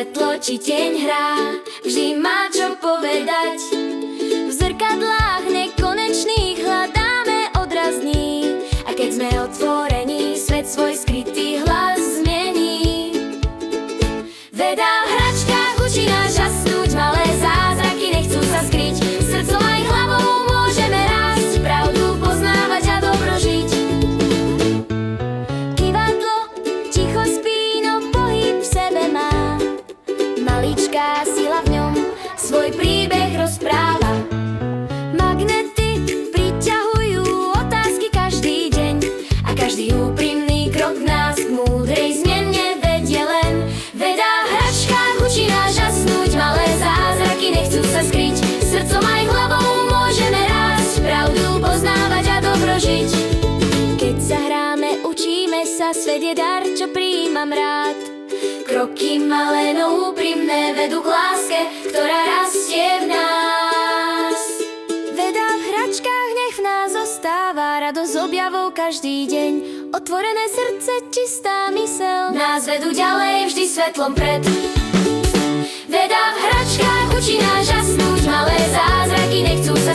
svetlo či tieň hrá, vždy má čo povedať. V zrkadlách nekonečných hľadáme odrazní, a keď sme otvorení, svet svoj skrytý hlas zmení. Veda v hračkách učí nás žasnúť, malé zázraky nechcú sa skryť. Srdcom aj hlavou môžeme rásť, pravdu poznávať a dobro žiť. Kývadlo ticho spí, no pohyb v sebe má. Maličká sila v ňom svoj príbeh rozpráva. Magnety priťahujú otázky každý deň, a každý úprimný krok nás k múdrej zmene vedie len. Veda v hračkách učí nás žasnúť, malé zázraky nechcú sa skryť. Srdcom aj hlavou môžeme rásť, pravdu poznávať a dobro žiť. Keď sa hráme, učíme sa, svet je dar, čo prijímam rád. Kroky malé, no úprimné vedú k láske, ktorá rastie v nás. Veda v hračkách nech v nás zostáva, radosť objavov každý deň. Otvorené srdce, čistá mysel nás vedú ďalej, vždy svetlom pred. Veda v hračkách učí nás žasnúť, malé zázraky nechcú sa